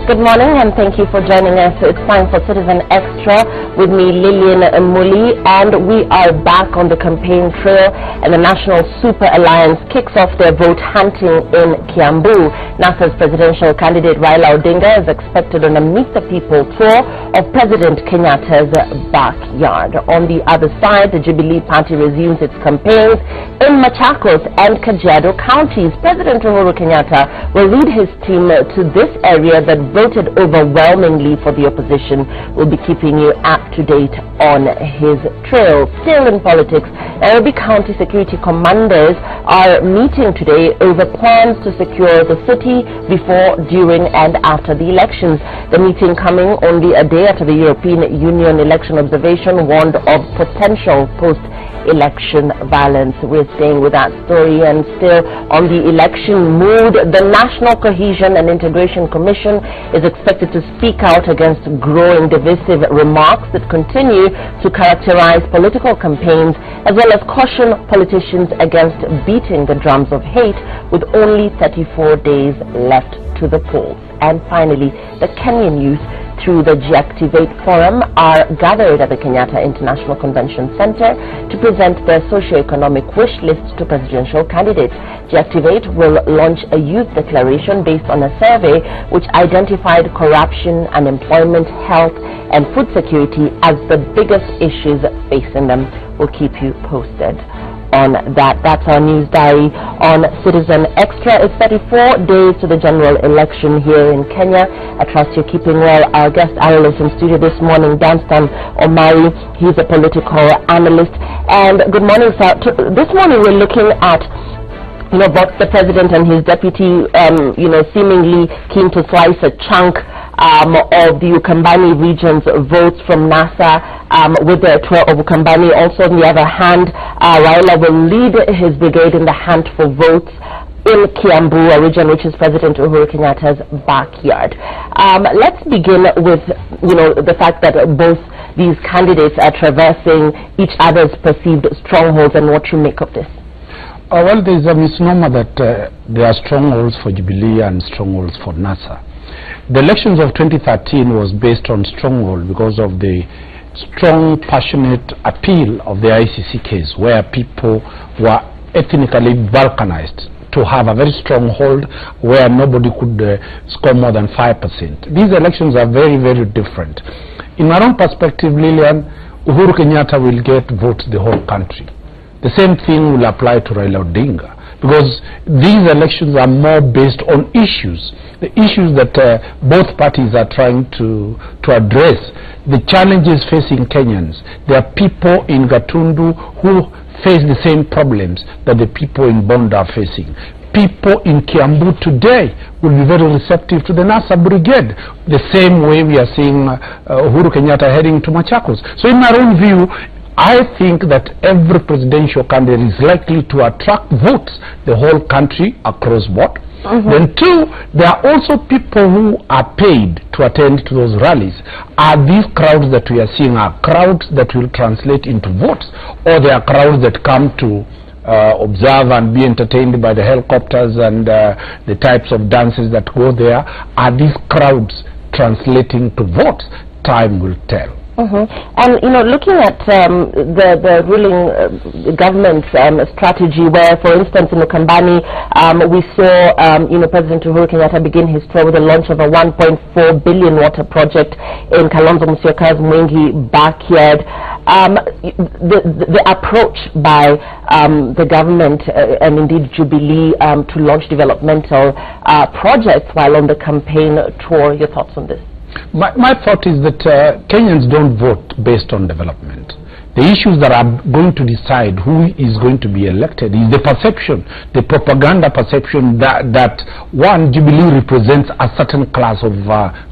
Good morning and thank you for joining us. It's time for Citizen Extra with me, Lillian Muli, and we are back on the campaign trail, and the National Super Alliance kicks off their vote hunting in Kiambu. NASA's presidential candidate Raila Odinga is expected on a Meet the People tour of President Kenyatta's backyard. On the other side, the Jubilee Party resumes its campaigns in Machakos and Kajiado counties. President Uhuru Kenyatta will lead his team to this area that voted overwhelmingly for the opposition. We'll be keeping you up to date on his trail. Still in politics, Nairobi County Security Commanders are meeting today over plans to secure the city before, during and after the elections. The meeting coming only a day after the European Union election observation warned of potential post-election violence. We're staying with that story, and still on the election mood, the National Cohesion and Integration Commission is expected to speak out against growing divisive remarks that continue to characterize political campaigns, as well as caution politicians against beating the drums of hate with only 34 days left to the polls. And finally, the Kenyan youth through the G-Activate Forum are gathered at the Kenyatta International Convention Center to present their socio-economic wish lists to presidential candidates. G-Activate will launch a youth declaration based on a survey which identified corruption, unemployment, health and food security as the biggest issues facing them. We'll keep you posted on that. That's our news diary on Citizen Extra. It's 34 days to the general election here in Kenya. I trust you're keeping well. Our guest analyst in studio this morning, Danstan Omari. He's a political analyst. And good morning, sir. This morning we're looking at both the president and his deputy, seemingly keen to slice a chunk of the Ukambani region's votes from NASA with the tour of Ukambani. Also, on the other hand, Raila will lead his brigade in the hunt for votes in Kiambu, a region which is President Uhuru Kenyatta's backyard. Let's begin with, the fact that both these candidates are traversing each other's perceived strongholds, and what you make of this. Well, there is a misnomer that there are strongholds for Jubilee and strongholds for NASA. The elections of 2013 was based on stronghold because of the strong, passionate appeal of the ICC case, where people were ethnically balkanized to have a very strong hold where nobody could score more than 5%. These elections are very, very different. In my own perspective, Lillian, Uhuru Kenyatta will get votes the whole country. The same thing will apply to Raila Odinga, because these elections are more based on issues, the issues that both parties are trying to address, the challenges facing Kenyans. There are people in Gatundu who face the same problems that the people in Bondo are facing. People in Kiambu today will be very receptive to the NASA brigade, the same way we are seeing Uhuru Kenyatta heading to Machakos. So in my own view, I think that every presidential candidate is likely to attract votes the whole country across board. Then two, there are also people who are paid to attend to those rallies. Are these crowds that we are seeing are crowds that will translate into votes, or they are crowds that come to observe and be entertained by the helicopters and the types of dances that go there? Are these crowds translating to votes? Time will tell. And looking at the ruling government's strategy, where, for instance, in Ukambani, we saw President Uhuru Kenyatta begin his tour with the launch of a 1.4 billion water project in Kalonzo Musyoka's Mwingi backyard. The approach by the government and indeed Jubilee to launch developmental projects while on the campaign tour. Your thoughts on this? My thought is that Kenyans don't vote based on development. The issues that are going to decide who is going to be elected is the perception, the propaganda perception that one, Jubilee represents a certain class of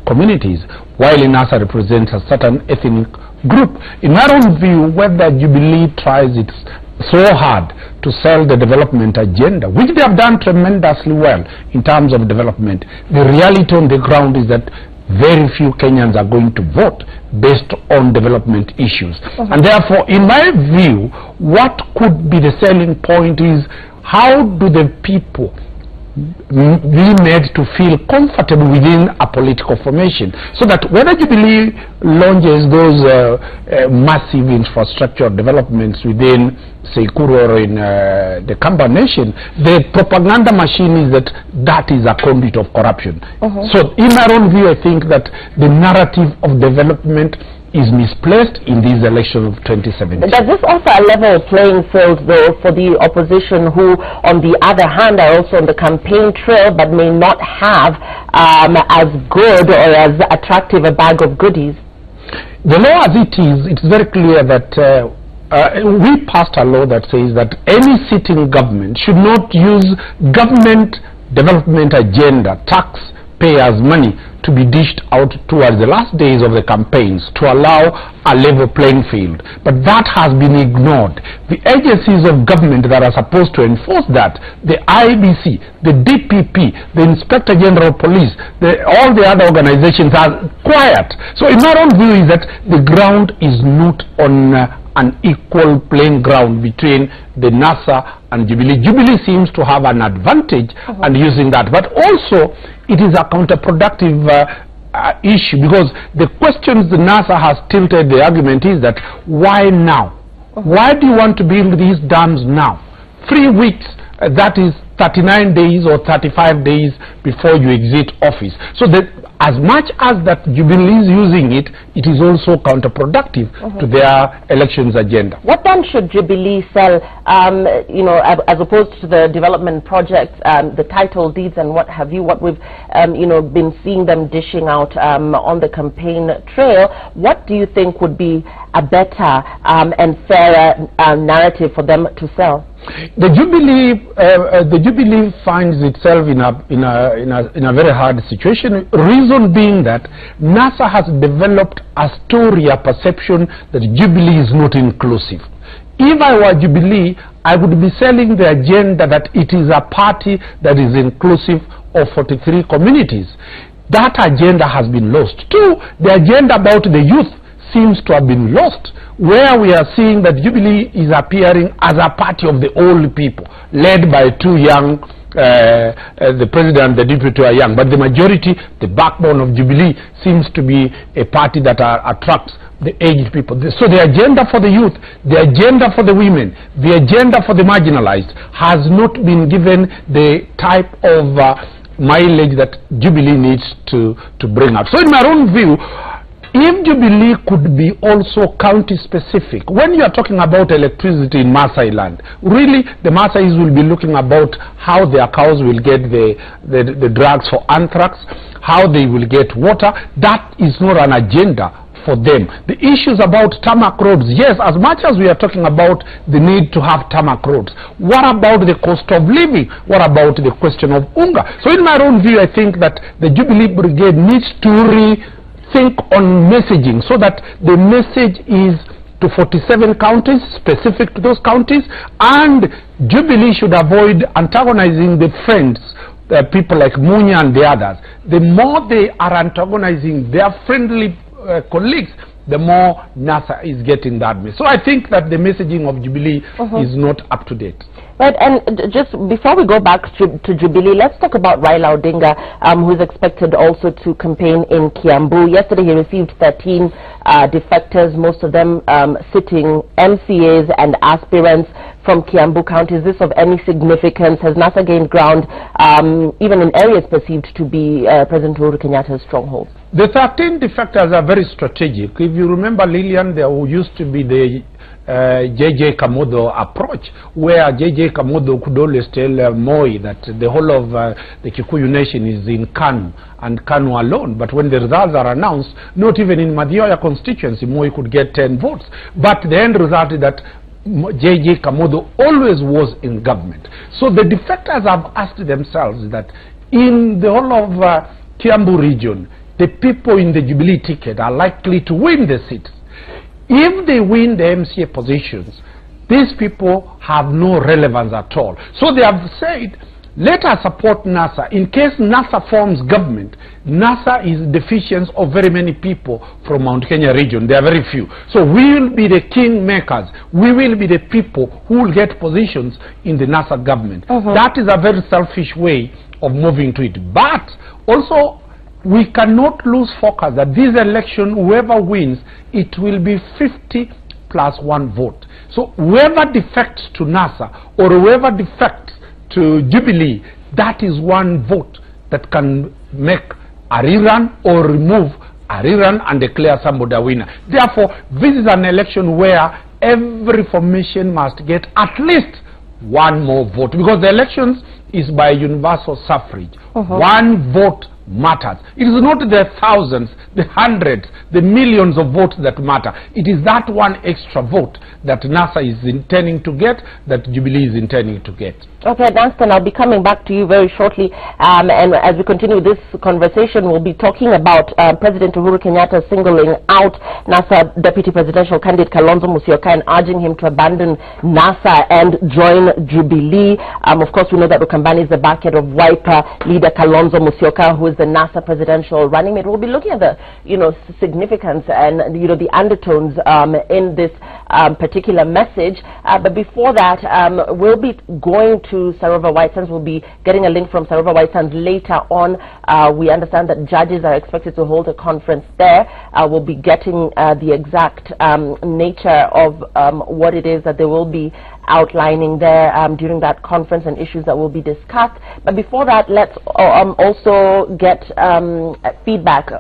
communities, while NASA represents a certain ethnic group. In my own view, whether Jubilee tries its so hard to sell the development agenda, which they have done tremendously well in terms of development, the reality on the ground is that very few Kenyans are going to vote based on development issues. And therefore, in my view, what could be the selling point is how do the people be made to feel comfortable within a political formation, so that whether Jubilee launches those massive infrastructure developments within, say, Kuru or in the Kamba nation, the propaganda machine is that is a conduit of corruption. So in my own view, I think that the narrative of development is misplaced in these elections of 2017. Does this offer a level playing field, though, for the opposition who, on the other hand, are also on the campaign trail but may not have as good or as attractive a bag of goodies? The law as it is, it's very clear that we passed a law that says that any sitting government should not use government development agenda, taxpayers' money, to be dished out towards the last days of the campaigns to allow a level playing field. But that has been ignored. The agencies of government that are supposed to enforce that, the IBC, the DPP, the Inspector General of Police, all the other organizations are quiet. So in my own view is that the ground is not on an equal playing ground between the NASA and Jubilee. Jubilee seems to have an advantage and using that, but also it is a counterproductive issue, because the questions the NASA has tilted the argument is that why now? Why do you want to build these dams now? 3 weeks, that is 39 days or 35 days before you exit office. So that as much as that Jubilee is using it, it is also counterproductive to their elections agenda. What then should Jubilee sell, you know, as opposed to the development projects, the title deeds and what have you, what we've, you know, been seeing them dishing out on the campaign trail? What do you think would be a better and fairer narrative for them to sell? The Jubilee finds itself in a very hard situation. Reason being that NASA has developed a story, a perception that Jubilee is not inclusive. If I were Jubilee, I would be selling the agenda that it is a party that is inclusive of 43 communities. That agenda has been lost. Two, the agenda about the youth seems to have been lost, where we are seeing that Jubilee is appearing as a party of the old people, led by two young, the president and the deputy are young, but the majority, the backbone of Jubilee, seems to be a party that attracts the aged people. So the agenda for the youth, the agenda for the women, the agenda for the marginalized has not been given the type of mileage that Jubilee needs to bring up. So in my own view, if Jubilee could be also county specific, when you are talking about electricity in Maasai land, really the Maasais will be looking about how their cows will get the drugs for anthrax, how they will get water. That is not an agenda for them. The issues about tarmac roads, yes, as much as we are talking about the need to have tarmac roads, what about the cost of living? What about the question of hunger? So in my own view, I think that the Jubilee Brigade needs to think on messaging, so that the message is to 47 counties, specific to those counties, and Jubilee should avoid antagonizing the friends, people like Munya and the others. The more they are antagonizing their friendly colleagues, the more NASA is getting that message. So I think that the messaging of Jubilee is not up to date. Right, and just before we go back to Jubilee, let's talk about Raila Odinga, who is expected also to campaign in Kiambu. Yesterday he received 13 defectors, most of them sitting MCAs and aspirants from Kiambu County. Is this of any significance? Has NASA gained ground even in areas perceived to be President Uhuru Kenyatta's stronghold? The 13 defectors are very strategic. If you remember, Lillian, there used to be the J.J. Kamodo approach, where J.J. Kamodo could always tell Moi that the whole of the Kikuyu nation is in Kanu, and Kanu alone. But when the results are announced, not even in Madhioya constituency, Moi could get 10 votes. But the end result is that J.J. Kamodo always was in government. So the defectors have asked themselves that in the whole of Kiambu region, the people in the Jubilee ticket are likely to win the seats. If they win the MCA positions, these people have no relevance at all. So they have said let us support NASA. In case NASA forms government, NASA is deficient of very many people from Mount Kenya region. There are very few. So we will be the king makers. We will be the people who will get positions in the NASA government. That is a very selfish way of moving to it. But also, we cannot lose focus that this election, whoever wins, it will be 50 plus 1 vote. So whoever defects to NASA or whoever defects to Jubilee, that is 1 vote that can make a rerun or remove a rerun and declare somebody a winner. Therefore, this is an election where every formation must get at least 1 more vote, because the elections is by universal suffrage. 1 vote matters. It is not the thousands, the hundreds, the millions of votes that matter. It is that 1 extra vote that NASA is intending to get, that Jubilee is intending to get. Okay, Dunstan, I'll be coming back to you very shortly. And as we continue this conversation, we'll be talking about President Uhuru Kenyatta singling out NASA Deputy Presidential Candidate Kalonzo Musyoka and urging him to abandon NASA and join Jubilee. Of course, we know that Ukambani is the backhead of Wiper leader Kalonzo Musyoka, who is the NASA presidential running mate. We'll be looking at the, significance and, the undertones in this particular message. But before that, we'll be going to Sarova White Sands. We'll be getting a link from Sarova White Sands later on. We understand that judges are expected to hold a conference there. We'll be getting the exact nature of what it is that they will be outlining there during that conference and issues that will be discussed. But before that, let's also get feedback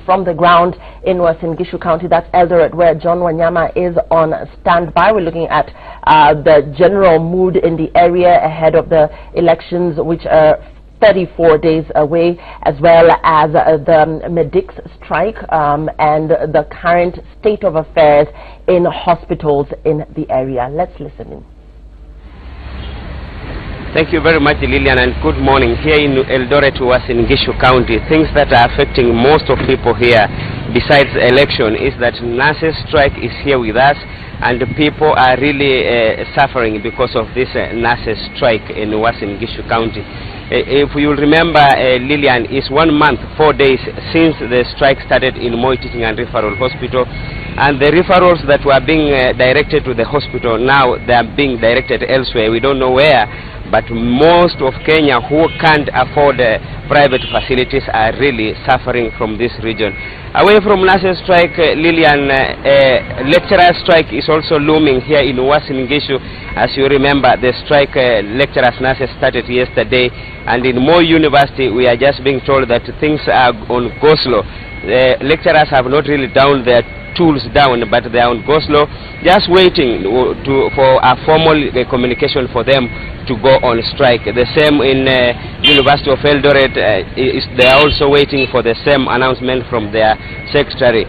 from the ground in Uasin Gishu County. That's Eldoret, where John Wanyama is on standby. We're looking at the general mood in the area ahead of the elections, which are 34 days away, as well as the medics strike and the current state of affairs in hospitals in the area. Let's listen in. Thank you very much, Lillian, and good morning. Here in Eldoret, Uasin Gishu County, things that are affecting most of people here, besides the election, is that nurses' strike is here with us, and people are really suffering because of this nurses' strike in Uasin Gishu County. If you remember, Lillian, it's 1 month, 4 days since the strike started in Moi Teaching and Referral Hospital, and the referrals that were being directed to the hospital, now they are being directed elsewhere. We don't know where, but most of Kenya who can't afford private facilities are really suffering from this region. Away from nurses' strike, Lillian, lecturer strike is also looming here in Uasin Gishu. As you remember, the strike lecturers nurses started yesterday, and in Moi University we are just being told that things are on go slow. The lecturers have not really down their tools down, but they are on go slow, just waiting for a formal communication for them to go on strike. The same in University of Eldoret, they are also waiting for the same announcement from their secretary.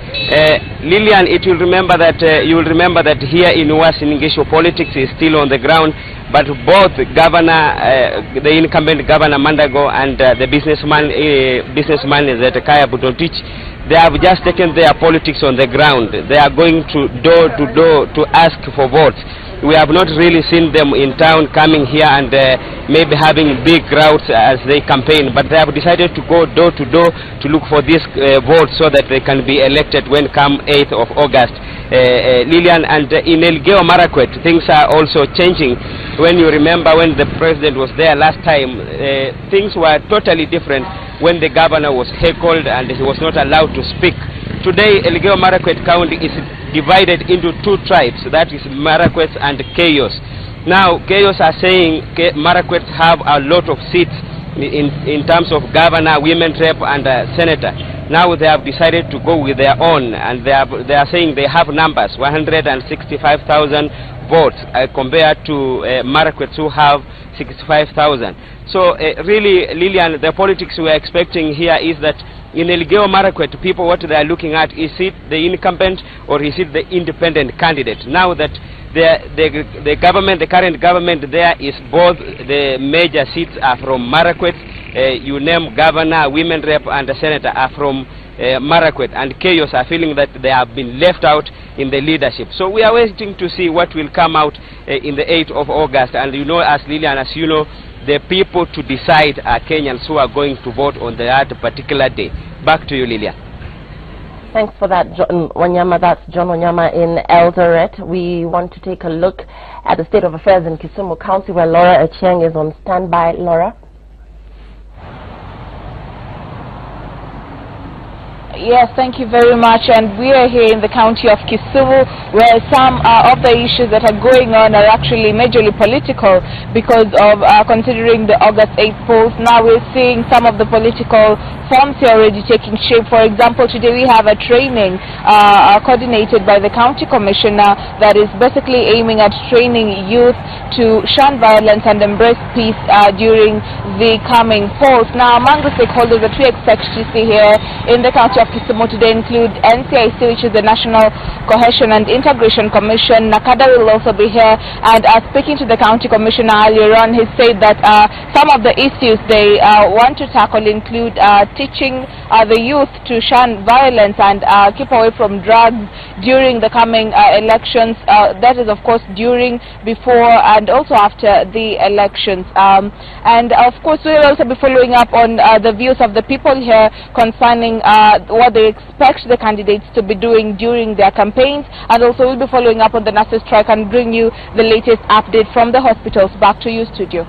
Lillian, you will remember that here in Uasin Gishu, politics is still on the ground, but both the incumbent governor Mandago and the businessman Zedekiah Butotich, they have just taken their politics on the ground. They are going door to door to ask for votes. We have not really seen them in town coming here and maybe having big crowds as they campaign, but they have decided to go door to door to look for these votes so that they can be elected when come 8th of August. Lillian, and in Elgeyo Marakwet, things are also changing. When you remember when the president was there last time, things were totally different when the governor was heckled and he was not allowed to speak. Today, Elgeyo Marakwet County is divided into 2 tribes, that is Marakwet and Kayos. Now, Kayos are saying Marakwet have a lot of seats in terms of governor, women rep, and senator. Now they have decided to go with their own, and they are saying they have numbers, 165,000 votes compared to Marakwet who have 65,000. So really, Lillian, the politics we are expecting here is that in Elgeyo Marakwet, people, what they are looking at, is it the incumbent or is it the independent candidate? Now that the government, the current government there is both the major seats are from Marakwet, you name governor, women rep, and the senator are from Marakwet, and Kayos are feeling that they have been left out in the leadership. So we are waiting to see what will come out in the 8th of August. And you know, as Lillian, as you know, the people to decide are Kenyans who are going to vote on that particular day. Back to you, Lilian. Thanks for that, John Wanyama. That's John Wanyama in Eldoret. We want to take a look at the state of affairs in Kisumu County, where Laura Achieng is on standby. Laura? Yes, thank you very much. And we are here in the county of Kisumu, where some of the issues that are going on are actually majorly political because of considering the August 8th polls. Now we're seeing some of the political forms here already taking shape. For example, today we have a training coordinated by the county commissioner that is basically aiming at training youth to shun violence and embrace peace during the coming polls. Now, among the stakeholders that we expect to see here in the county of Kisumu today include NCIC, which is the National Cohesion and Integration Commission. Nakada will also be here, and speaking to the county commissioner earlier on, he said that some of the issues they want to tackle include teaching the youth to shun violence and keep away from drugs during the coming elections. That is, of course, during, before, and also after the elections. And of course, we will also be following up on the views of the people here concerning what they expect the candidates to be doing during their campaigns, and also we'll be following up on the nurses' strike and bring you the latest update from the hospitals. Back to you, studio.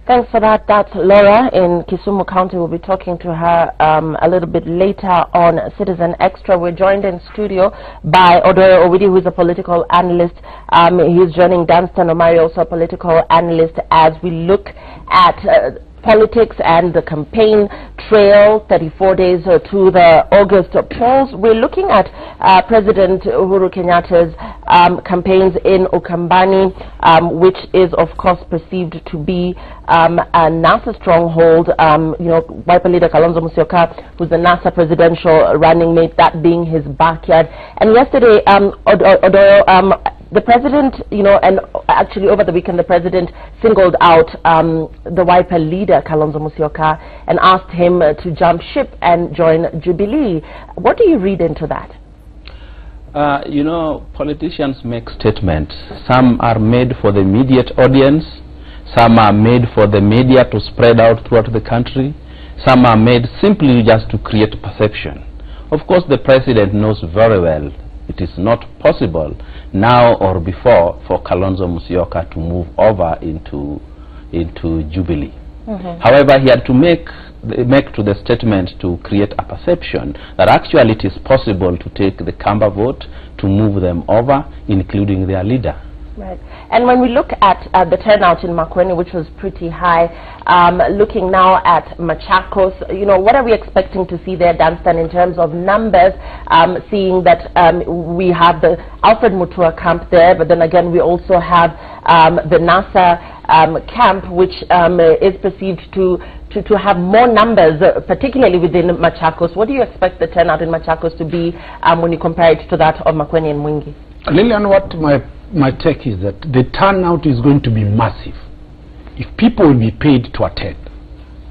Thanks for that. That's Laura in Kisumu County. We'll be talking to her a little bit later on Citizen Extra. We're joined in studio by Odoyo Owidi, who is a political analyst. He's joining Danstan Omari, also a political analyst, as we look at politics and the campaign trail, 34 days to the August polls. We're looking at President Uhuru Kenyatta's campaigns in Ukambani, which is, of course, perceived to be a NASA stronghold. You know, Wiper leader Kalonzo Musyoka, who's the NASA presidential running mate, that being his backyard. And yesterday, the president, you know, and actually over the weekend, the president singled out the Wiper leader, Kalonzo Musyoka, and asked him to jump ship and join Jubilee. What do you read into that? You know, politicians make statements. Some are made for the immediate audience. Some are made for the media to spread out throughout the country. Some are made simply just to create perception. Of course, the president knows very well it is not possible now or before for Kalonzo Musyoka to move over into Jubilee. However, he had to make to the statement to create a perception that actually it is possible to take the Kamba vote to move them over, including their leader. Right. And when we look at the turnout in Makueni, which was pretty high, looking now at Machakos, you know, what are we expecting to see there, Danstan, in terms of numbers, seeing that we have the Alfred Mutua camp there, but then again we also have the NASA camp, which is perceived to have more numbers, particularly within Machakos. What do you expect the turnout in Machakos to be when you compare it to that of Makueni and Mwingi? Lilian, what my take is that the turnout is going to be massive. If people will be paid to attend,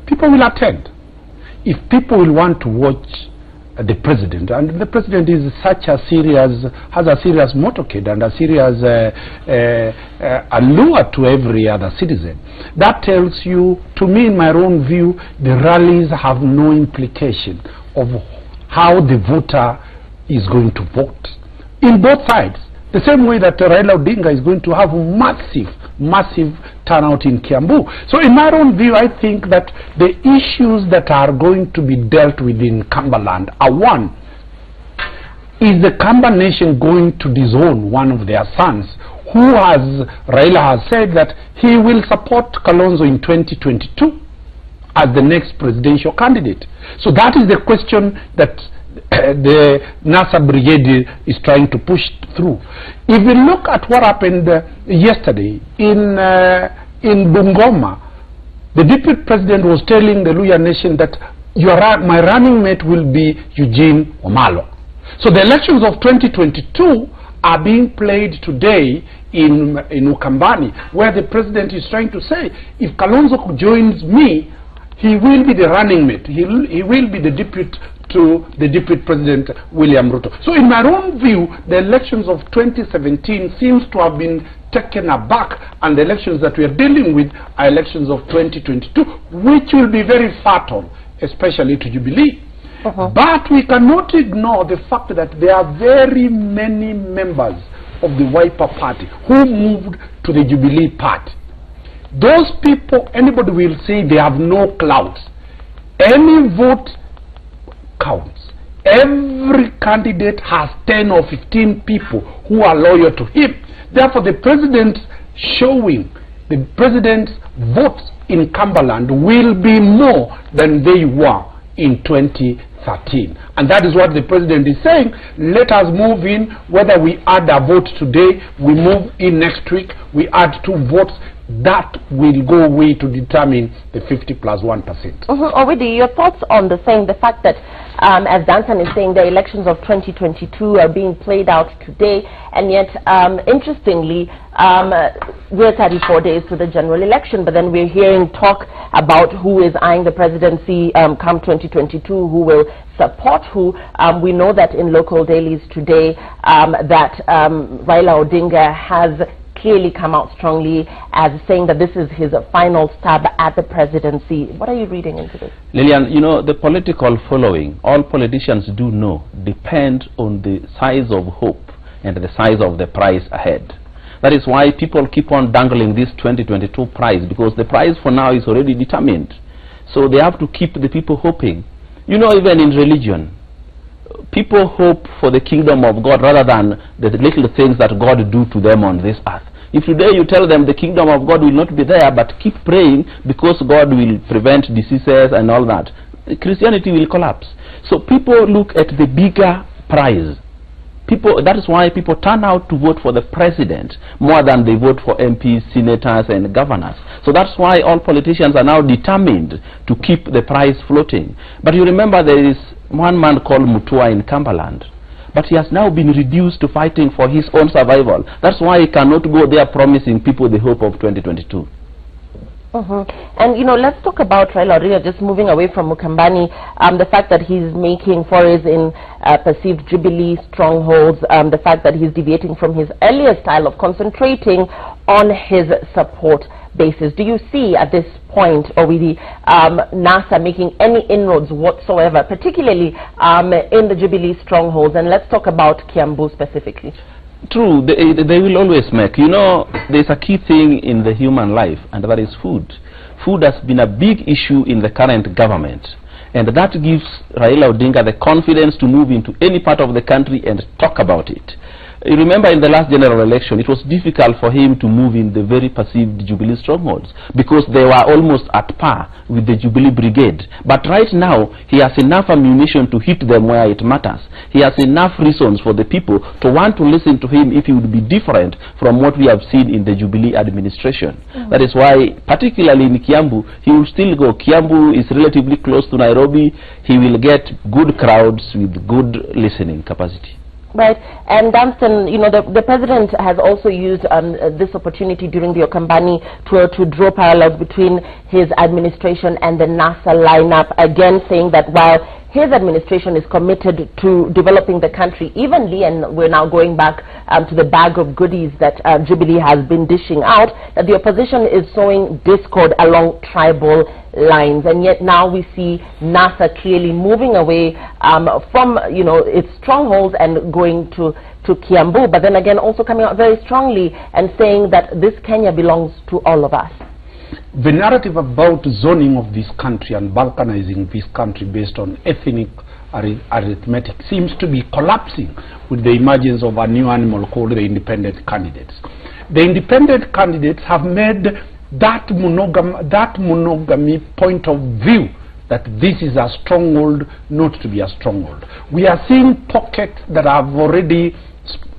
people will attend. If people will want to watch the president, and the president is such a serious, has a serious motorcade and a serious allure to every other citizen, that tells you, to me, in my own view, the rallies have no implication of how the voter is going to vote in both sides. The same way that Raila Odinga is going to have massive turnout in Kiambu. So in my own view, I think that the issues that are going to be dealt with in Kambaland are, one, is the Kamba nation going to disown one of their sons, who Raila has said that he will support Kalonzo in 2022 as the next presidential candidate. So that is the question that the NASA brigade is trying to push through. If we look at what happened yesterday in Bungoma, the deputy president was telling the Luya nation that my running mate will be Eugene Omalo. So the elections of 2022 are being played today in Ukambani, where the president is trying to say, if Kalonzo joins me, he will be the running mate. He will be the deputy to the Deputy President William Ruto. So in my own view, the elections of 2017 seems to have been taken aback, and the elections that we are dealing with are elections of 2022, which will be very fatal, especially to Jubilee. But we cannot ignore the fact that there are very many members of the Wiper Party who moved to the Jubilee Party. Those people, anybody will say they have no clout. Any vote counts. Every candidate has 10 or 15 people who are loyal to him. Therefore, the president showing the president's votes in Cumberland will be more than they were in 2013. And that is what the president is saying. Let us move in, whether we add a vote today, we move in next week, we add 2 votes. That will go away to determine the 50 plus 1%. Already, your thoughts on the fact that, as Danson is saying, the elections of 2022 are being played out today, and yet, interestingly, we're 34 days to the general election, but then we're hearing talk about who is eyeing the presidency come 2022, who will support who. We know that in local dailies today that Raila Odinga has clearly come out strongly as saying that this is his final stab at the presidency. What are you reading into this? Lillian, you know, the political following, all politicians do know, depend on the size of hope and the size of the prize ahead. That is why people keep on dangling this 2022 prize, because the prize for now is already determined. So they have to keep the people hoping. You know, even in religion, people hope for the kingdom of God rather than the little things that God do to them on this earth. If today you tell them the kingdom of God will not be there, but keep praying because God will prevent diseases and all that, Christianity will collapse. So people look at the bigger prize. That is why people turn out to vote for the president more than they vote for MPs, senators and governors. So that's why all politicians are now determined to keep the prize floating. But you remember there is one man called Mutua in Cumberland, but he has now been reduced to fighting for his own survival. That's why he cannot go there promising people the hope of 2022. And, you know, let's talk about Raila Odinga, just moving away from Mukambani, the fact that he's making forays in perceived Jubilee strongholds, the fact that he's deviating from his earlier style of concentrating on his support basis. Do you see at this point, or with the NASA making any inroads whatsoever, particularly in the Jubilee strongholds? And let's talk about Kiambu specifically. True, they will always make. You know, there's a key thing in the human life, and that is food. Food has been a big issue in the current government, and that gives Raila Odinga the confidence to move into any part of the country and talk about it. You remember in the last general election, it was difficult for him to move in the very perceived Jubilee strongholds because they were almost at par with the Jubilee brigade. But right now, he has enough ammunition to hit them where it matters. He has enough reasons for the people to want to listen to him if he would be different from what we have seen in the Jubilee administration. That is why, particularly in Kiambu, he will still go. Kiambu is relatively close to Nairobi. He will get good crowds with good listening capacity. Right, and Dunstan, you know, the president has also used this opportunity during the Okambani tour to draw parallels between his administration and the NASA lineup, again saying that while his administration is committed to developing the country evenly, and we're now going back to the bag of goodies that Jubilee has been dishing out, that the opposition is sowing discord along tribal lines, and yet now we see NASA clearly moving away from, you know, its strongholds and going to Kiambu, but then again also coming out very strongly and saying that this Kenya belongs to all of us. The narrative about zoning of this country and balkanizing this country based on ethnic arithmetic seems to be collapsing with the emergence of a new animal called the independent candidates. The independent candidates have made that monogamy point of view that this is a stronghold not to be a stronghold. We are seeing pockets that have already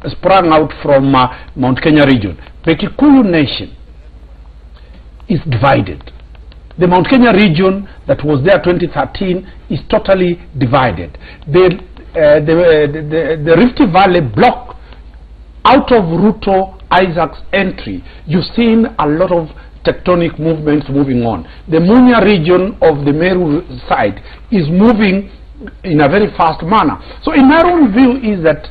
sprung out from Mount Kenya region. The Kikuyu nation is divided. The Mount Kenya region that was there 2013 is totally divided. The Rift Valley block, out of Ruto Isaac's entry, you've seen a lot of tectonic movements moving on. The Munya region of the Meru side is moving in a very fast manner. So in my own view is that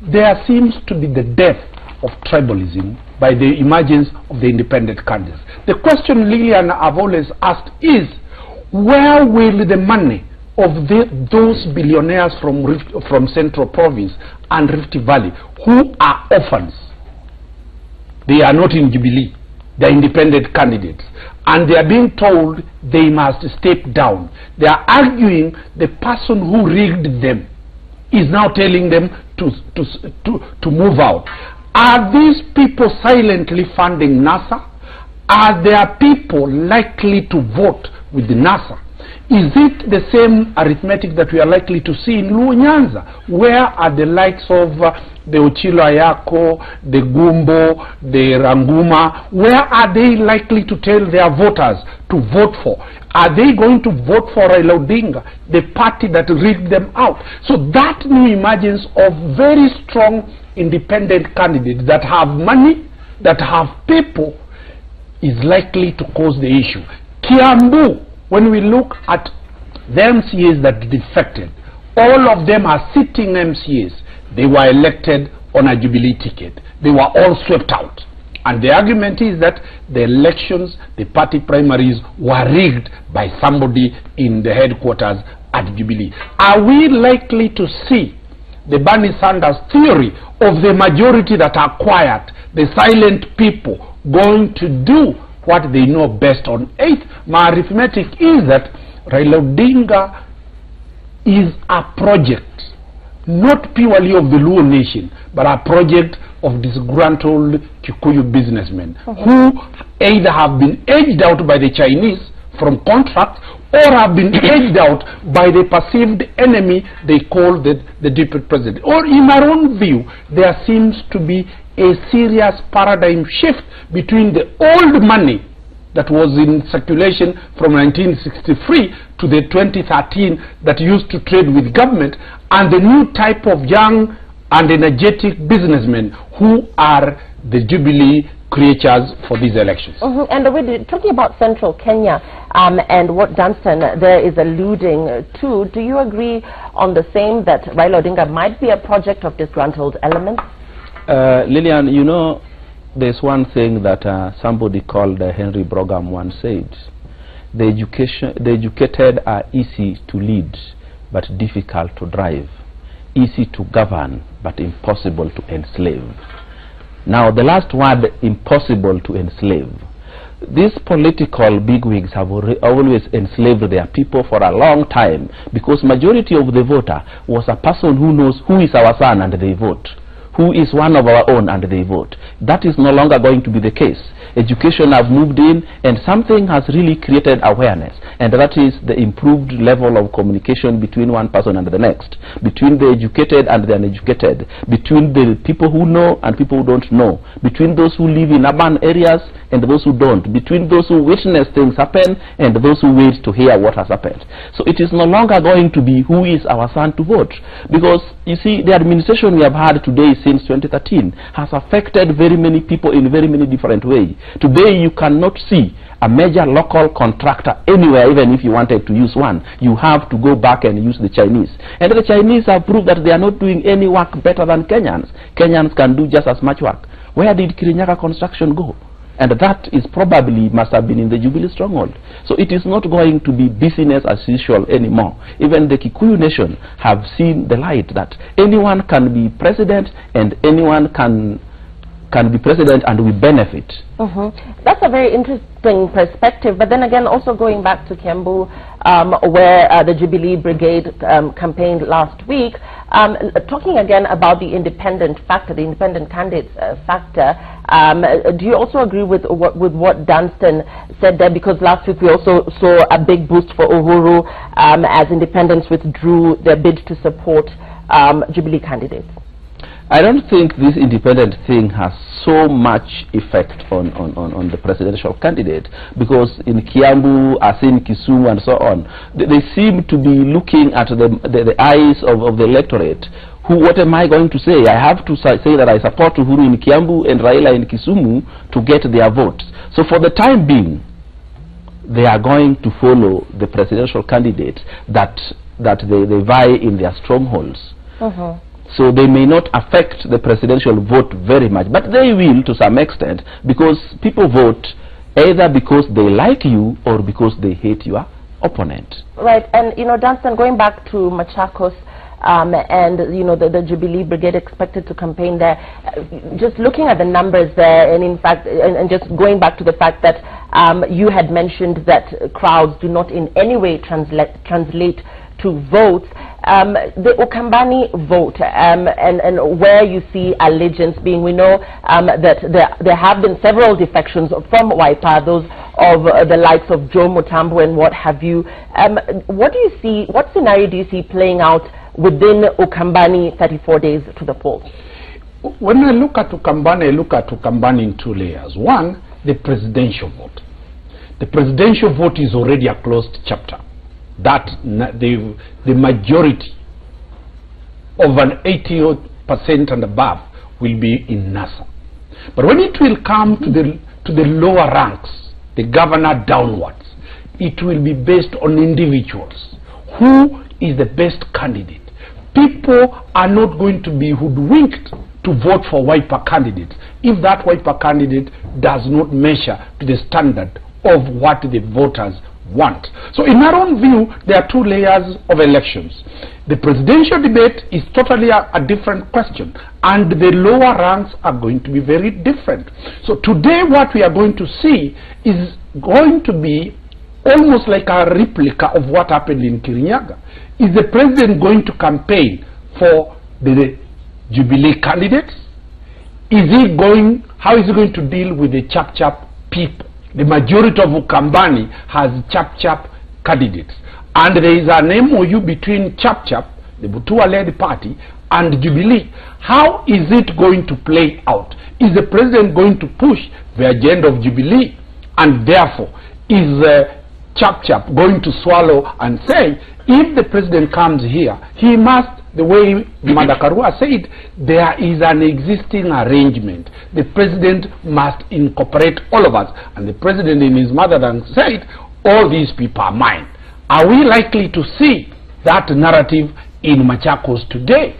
there seems to be the death of tribalism by the emergence of the independent candidates. The question, Lillian, I've always asked is, where will the money of those billionaires from Central Province and Rift Valley who are orphans? They are not in Jubilee, they are independent candidates, and they are being told they must step down. They are arguing the person who rigged them is now telling them to move out. Are these people silently funding NASA? Are there people likely to vote with NASA? Is it the same arithmetic that we are likely to see in Luo Nyanza? Where are the likes of the Ochilo Ayako, the Gumbo, the Ranguma? Where are they likely to tell their voters to vote for? Are they going to vote for Raila Odinga, the party that rigged them out? So that new emergence of very strong independent candidates that have money, that have people, is likely to cause the issue. Kiambu, when we look at the MCAs that defected, all of them are sitting MCAs. They were elected on a Jubilee ticket. They were all swept out. And the argument is that the elections, the party primaries, were rigged by somebody in the headquarters at Jubilee. Are we likely to see the Bernie Sanders theory of the majority that are quiet, the silent people, going to do what they know best on 8th? My arithmetic is that Raila Odinga is a project, not purely of the Luo nation, but a project of disgruntled Kikuyu businessmen who either have been edged out by the Chinese from contracts or have been edged out by the perceived enemy they call the deputy president. Or in my own view, there seems to be a serious paradigm shift between the old money that was in circulation from 1963 to the 2013 that used to trade with government, and the new type of young and energetic businessmen who are the Jubilee creatures for these elections. And we're talking about Central Kenya and what Dunstan there is alluding to. Do you agree on the same, that Raila Odinga might be a project of disgruntled elements? Lillian, you know, there's one thing that somebody called Henry Brougham once said: the educated are easy to lead but difficult to drive, easy to govern but impossible to enslave. Now, the last word, impossible to enslave. These political bigwigs have always enslaved their people for a long time, because majority of the voter was a person who knows who is our son and they vote, who is one of our own and they vote. That is no longer going to be the case. Education have moved in, and something has really created awareness, and that is the improved level of communication between one person and the next, between the educated and the uneducated, between the people who know and people who don't know, between those who live in urban areas and those who don't, between those who witness things happen and those who wait to hear what has happened. So it is no longer going to be who is our son to vote, because you see, the administration we have had today since 2013 has affected very many people in very many different ways. Today you cannot see a major local contractor anywhere, even if you wanted to use one. You have to go back and use the Chinese. And the Chinese have proved that they are not doing any work better than Kenyans. Kenyans can do just as much work. Where did Kirinyaga construction go? And that is probably must have been in the Jubilee stronghold. So it is not going to be business as usual anymore. Even the Kikuyu nation have seen the light that anyone can be president and anyone can be president and we benefit. That's a very interesting perspective. But then again, also going back to Kiambu, where the Jubilee Brigade campaigned last week, talking again about the independent factor, the independent candidates factor, do you also agree with what Dunstan said there? Because last week we also saw a big boost for Uhuru as independents withdrew their bid to support Jubilee candidates. I don't think this independent thing has so much effect on the presidential candidate, because in Kiambu, as in Kisumu and so on, they seem to be looking at the eyes of the electorate. What am I going to say? I have to say that I support Uhuru in Kiambu and Raila in Kisumu to get their votes. So for the time being, they are going to follow the presidential candidates that that they vie in their strongholds. So they may not affect the presidential vote very much, but they will to some extent, because people vote either because they like you or because they hate your opponent. Right, and you know, Dunstan, going back to Machakos, and you know, the Jubilee Brigade expected to campaign there, just looking at the numbers there, and in fact, and just going back to the fact that you had mentioned that crowds do not in any way translate to votes, the Ukambani vote, and where you see allegiance being, we know that there have been several defections from Wiper, those of the likes of Joe Mutambo and what have you. What do you see, what scenario do you see playing out within Ukambani 34 days to the polls? When I look at Ukambani, I look at Ukambani in two layers. One, the presidential vote. The presidential vote is already a closed chapter. That the majority of an 80% and above will be in NASA. But when it will come to the lower ranks, the governor downwards, it will be based on individuals. Who is the best candidate? People are not going to be hoodwinked to vote for Wiper candidates if that Wiper candidate does not measure to the standard of what the voters want. So in our own view, there are two layers of elections. The presidential debate is totally a different question, and the lower ranks are going to be very different. So today what we are going to see is going to be almost like a replica of what happened in Kirinyaga. Is the president going to campaign for the Jubilee candidates? How is he going to deal with the chap-chap people? The majority of Ukambani has chap-chap candidates. And there is an MOU between chap-chap, the Butua-led party, and Jubilee. How is it going to play out? Is the president going to push the agenda of Jubilee? And therefore, is chap-chap going to swallow and say, if the president comes here, he must, the way Madakarua said, there is an existing arrangement. The president must incorporate all of us. And the president in his mother tongue said, all these people are mine. Are we likely to see that narrative in Machakos today?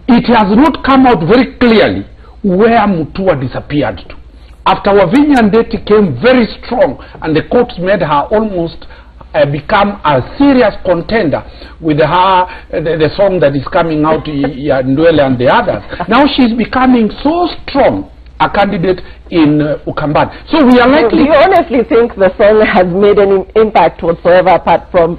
It has not come out very clearly where Mutua disappeared to. After Wavinya Ndeti came very strong and the courts made her almost become a serious contender with her, the song that is coming out, Ndwele and the others. Now she's becoming so strong a candidate in Ukambani. So we are likely... Do you honestly think the song has made any impact whatsoever apart from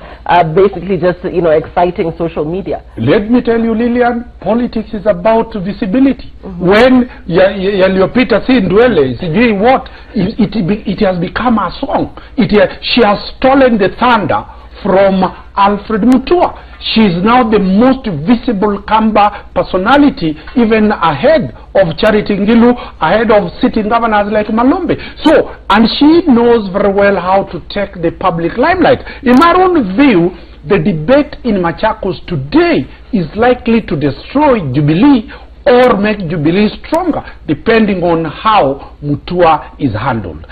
basically just, you know, exciting social media? Let me tell you, Lillian, politics is about visibility. When Yaliopita si Ndwele, what, it has become a song. She has stolen the thunder from Alfred Mutua. She is now the most visible Kamba personality, even ahead of Charity Ngilu, ahead of sitting governors like Malombe. So, and she knows very well how to take the public limelight. In my own view, the debate in Machakos today is likely to destroy Jubilee or make Jubilee stronger, depending on how Mutua is handled.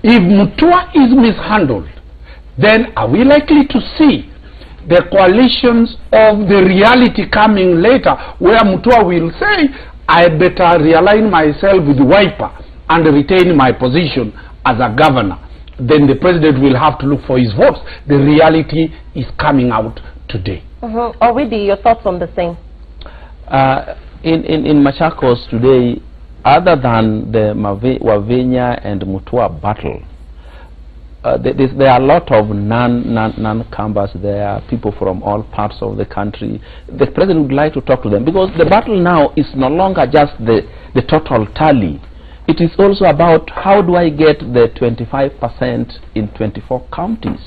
If Mutua is mishandled, then are we likely to see the coalitions of the reality coming later, where Mutua will say, I better realign myself with Wiper and retain my position as a governor? Then the president will have to look for his votes. The reality is coming out today. Owidi, your thoughts on the same? In Machakos today, other than the Wavinya and Mutua battle, there are a lot of non-Kambas there, people from all parts of the country. The president would like to talk to them, because the battle now is no longer just the total tally. It is also about, how do I get the 25% in 24 counties?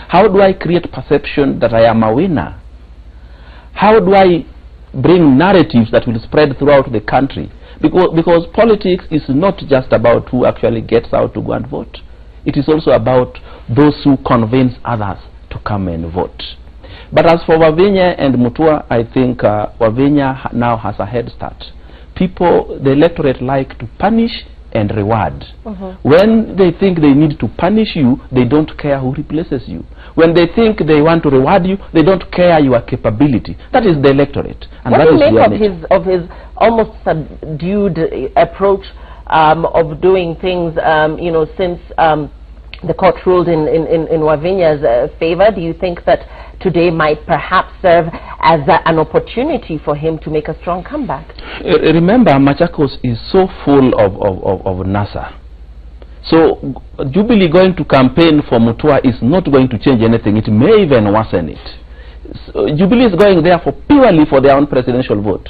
How do I create perception that I am a winner? How do I bring narratives that will spread throughout the country? Because politics is not just about who actually gets out to go and vote. It is also about those who convince others to come and vote. But as for Wavinya and Mutua, I think Wavinya now has a head start. People, the electorate, like to punish and reward. When they think they need to punish you, they don't care who replaces you. When they think they want to reward you, they don't care your capability. That is the electorate. And what that do you is make of his almost subdued approach of doing things, you know, since the court ruled in Wavinya's favor? Do you think that today might perhaps serve as an opportunity for him to make a strong comeback? Remember, Machakos is so full of NASA. So Jubilee going to campaign for Mutua is not going to change anything. It may even worsen it. So Jubilee is going there purely for their own presidential vote.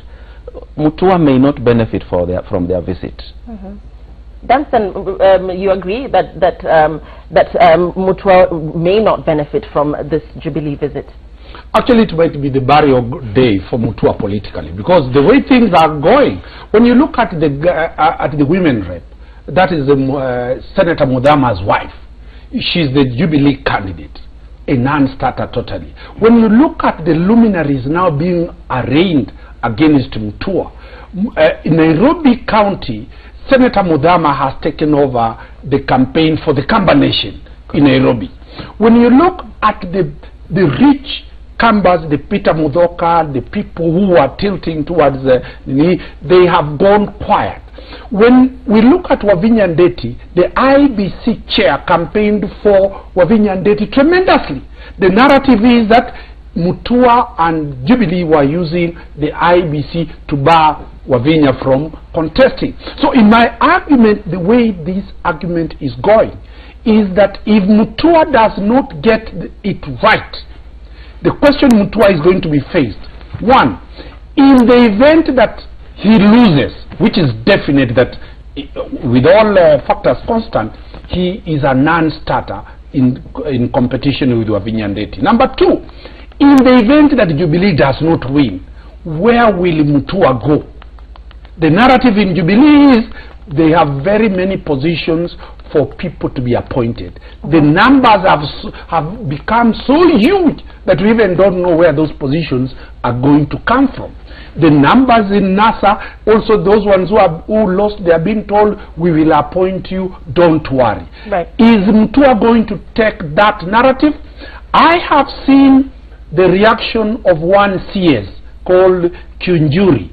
Mutua may not benefit from their visit. Dunstan, you agree that Mutua may not benefit from this Jubilee visit? Actually, it might be the barrier day for Mutua politically, because the way things are going, when you look at the women rep, that is Senator Mudhama's wife. She's the Jubilee candidate, a non-starter totally. When you look at the luminaries now being arraigned against Mutua, in Nairobi County, Senator Mudhama has taken over the campaign for the Kamba Nation in Nairobi. When you look at the rich Kambas, the Peter Mudhoka, the people who are tilting towards they have gone quiet. When we look at Wavinya Ndeti, the IBC chair campaigned for Wavinya Ndeti tremendously. The narrative is that Mutua and Jubilee were using the IBC to bar Wavinya from contesting. So in my argument, the way this argument is going is that if Mutua does not get it right, the question Mutua is going to be faced. One, in the event that he loses, which is definite that with all factors constant, he is a non-starter in competition with Wavinya Ndeti. Number two, in the event that Jubilee does not win, where will Mutua go? The narrative in Jubilee is they have very many positions for people to be appointed. The numbers have become so huge that we even don't know where those positions are going to come from. The numbers in NASA, also those ones who lost, they are being told, we will appoint you, don't worry. Right. Is Mutua going to take that narrative? I have seen the reaction of one CS called Kunjuri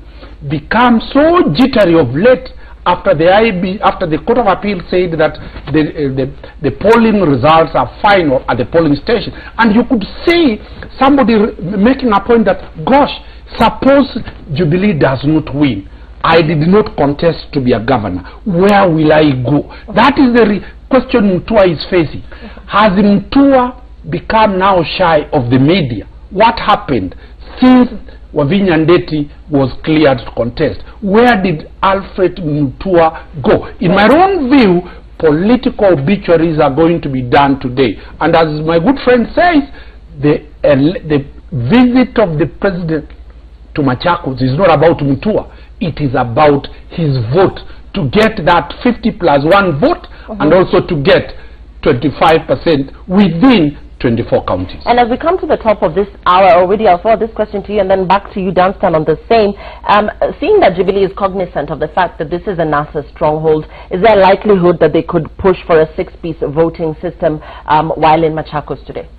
become so jittery of late after the Court of Appeal said that the polling results are final at the polling station. And you could see somebody making a point that, gosh, suppose Jubilee does not win. I did not contest to be a governor. Where will I go? That is the question Mutua is facing. Has Mutua become now shy of the media? What happened since Wavinya Ndeti was cleared to contest? Where did Alfred Mutua go? In my own view, political obituaries are going to be done today. And as my good friend says, the visit of the president to Machakos is not about Mutua. It is about his vote, to get that 50+1 vote and also to get 25% within 24 counties. And as we come to the top of this hour already, I'll forward this question to you and then back to you, Dunstan, on the same. Seeing that Jubilee is cognizant of the fact that this is a NASA stronghold, is there a likelihood that they could push for a 6-piece voting system while in Machakos today?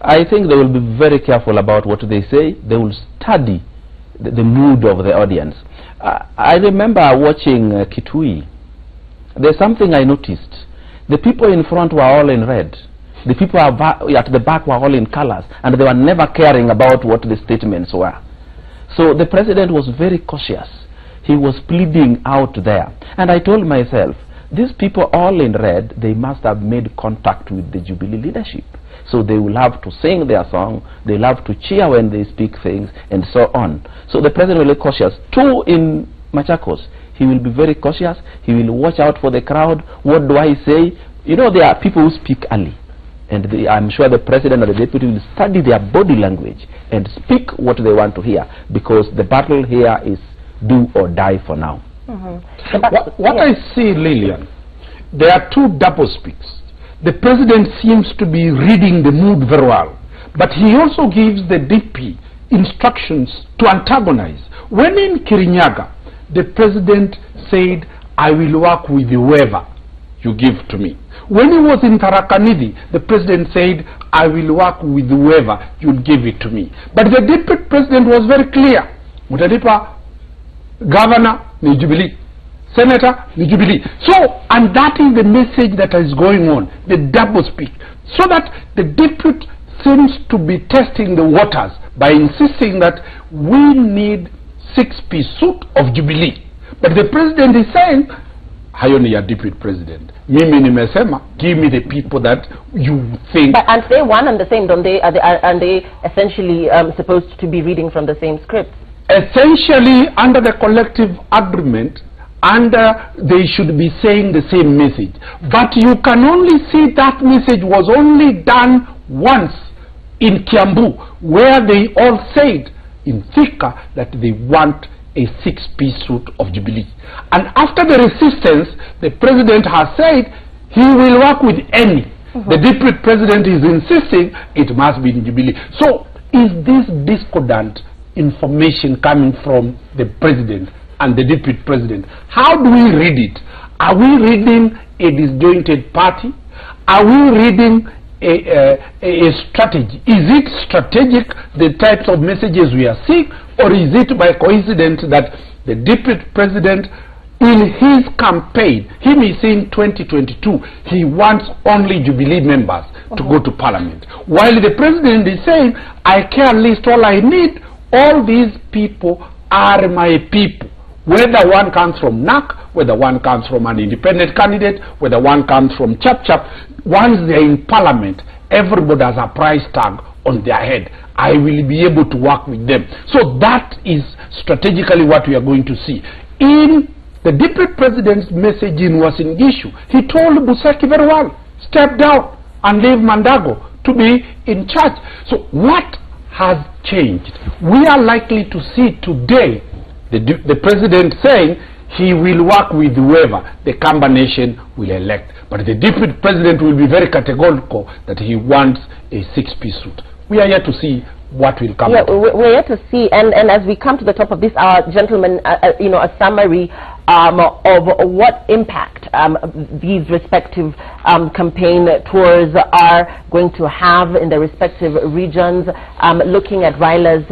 I think they will be very careful about what they say. They will study the mood of the audience. I remember watching Kitui. There's something I noticed. The people in front were all in red. The people at the back were all in colors, and they were never caring about what the statements were. So the president was very cautious. He was pleading out there. And I told myself, these people all in red, they must have made contact with the Jubilee leadership. So they will have to sing their song, they'll have to cheer when they speak things, and so on. So the president will be cautious. Two, in Machakos, he will be very cautious. He will watch out for the crowd. What do I say? You know, there are people who speak early. And I'm sure the president or the deputy will study their body language and speak what they want to hear, because the battle here is do or die for now. What I see, Lillian, there are two double speaks. The president seems to be reading the mood very well, but he also gives the DP instructions to antagonize. When in Kirinyaga, the president said, I will work with whoever you give to me. When he was in Tarakanidi, the president said, I will work with whoever, you'll give it to me. But the deputy president was very clear. Mutalipa, governor, ni Jubilee. Senator, ni Jubilee. So, and that is the message that is going on, the double speak. So that the deputy seems to be testing the waters by insisting that we need 6-piece suit of Jubilee. But the president is saying, hayo ni ya deputy president. Mimi nimesema, give me the people that you think. But aren't they one and the same? Don't they? Are they essentially supposed to be reading from the same script? Essentially, under the collective agreement, they should be saying the same message. But you can only see that message was only done once in Kiambu, where they all said in Thika that they want a 6-piece suit of Jubilee. And after the resistance, the president has said he will work with any. The deputy president is insisting it must be in Jubilee. So is this discordant information coming from the president and the deputy president? How do we read it? Are we reading a disjointed party? Are we reading a strategy? Is it strategic, the types of messages we are seeing, or is it by coincidence that the deputy president in his campaign, him is saying 2022, he wants only Jubilee members to go to parliament, while the president is saying, I care least, all I need, all these people are my people. Whether one comes from NAC, whether one comes from an independent candidate, whether one comes from Chap, once they're in parliament, everybody has a price tag on their head. I will be able to work with them. So that is strategically what we are going to see. In the deputy president's message in Uasin Gishu, he told Buseki very well, step down and leave Mandago to be in charge. So what has changed? We are likely to see today the president saying he will work with whoever the Kamba nation will elect. But the deputy president will be very categorical that he wants a 6-piece suit. We are yet to see what will come. Yeah, we're yet to see. And as we come to the top of this hour, gentlemen, a summary of what impact these respective campaign tours are going to have in the respective regions, looking at Raila's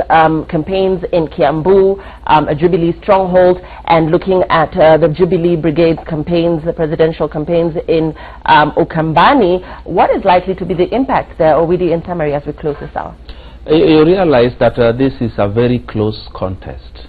campaigns in Kiambu, a Jubilee stronghold, and looking at the Jubilee Brigade's campaigns, the presidential campaigns in Ukambani. What is likely to be the impact there, Owidi, in summary, as we close this hour? You realize that this is a very close contest.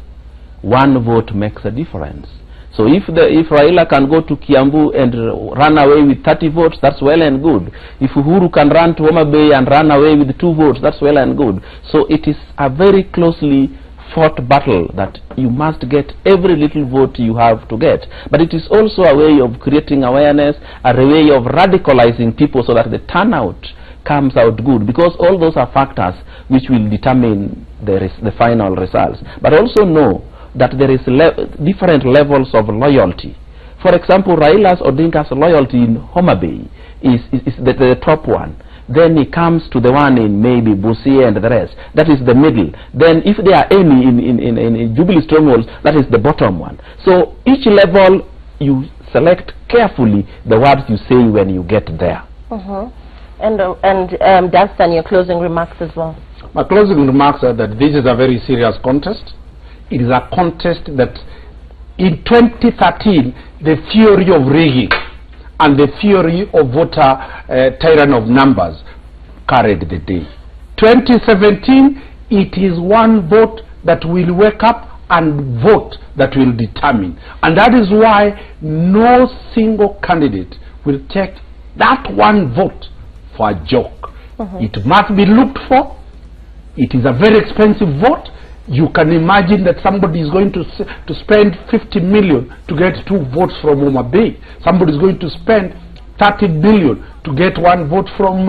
One vote makes a difference. So if Raila can go to Kiambu and run away with 30 votes, that's well and good. If Uhuru can run to Homa Bay and run away with 2 votes, that's well and good. So it is a very closely fought battle that you must get every little vote you have to get. But it is also a way of creating awareness, a way of radicalizing people so that the turnout comes out good, because all those are factors which will determine the final results. But also know that there is different levels of loyalty. For example, Raila's Odinga's loyalty in Homa Bay is the top one. Then he comes to the one in maybe Busia and the rest. That is the middle. Then if there are any in Jubilee strongholds, that is the bottom one. So each level you select carefully the words you say when you get there. And Dastan, your closing remarks as well. My closing remarks are that this is a very serious contest. It is a contest that in 2013, the theory of rigging and the theory of voter tyranny of numbers carried the day. 2017, it is one vote that will wake up and vote that will determine. And that is why no single candidate will take that one vote for a joke. It must be looked for. It is a very expensive vote. You can imagine that somebody is going to spend 50 million to get 2 votes from Homa Bay. Somebody is going to spend 30 billion to get 1 vote from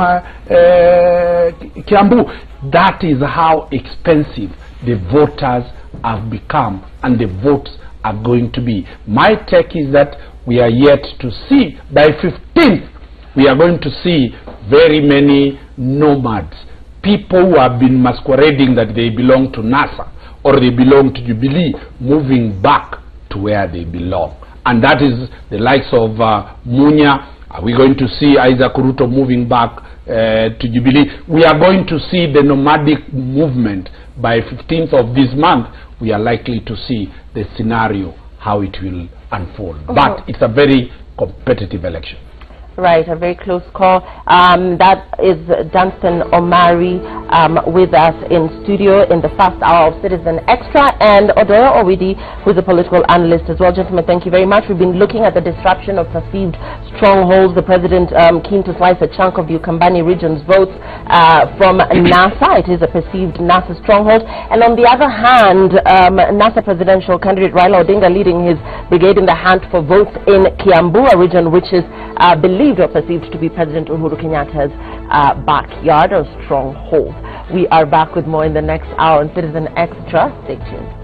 Kiambu. That is how expensive the voters have become and the votes are going to be. My take is that we are yet to see, by 15th, we are going to see very many nomads, people who have been masquerading that they belong to NASA or they belong to Jubilee, moving back to where they belong. and that is the likes of Munya. Are we going to see Isaac Ruto moving back to Jubilee? We are going to see the nomadic movement by 15th of this month. We are likely to see the scenario, how it will unfold. But it's a very competitive election. Right, a very close call. That is Dunstan Omari with us in studio in the first hour of Citizen Extra, and Odoya Owidi, who is a political analyst as well. Gentlemen, thank you very much. We've been looking at the disruption of perceived strongholds. The president keen to slice a chunk of the Ukambani region's votes from NASA. It is a perceived NASA stronghold. And on the other hand, NASA presidential candidate Raila Odinga leading his brigade in the hunt for votes in Kiambu, a region which is believed or perceived to be President Uhuru Kenyatta's backyard or stronghold. We are back with more in the next hour on Citizen Extra. Stay tuned.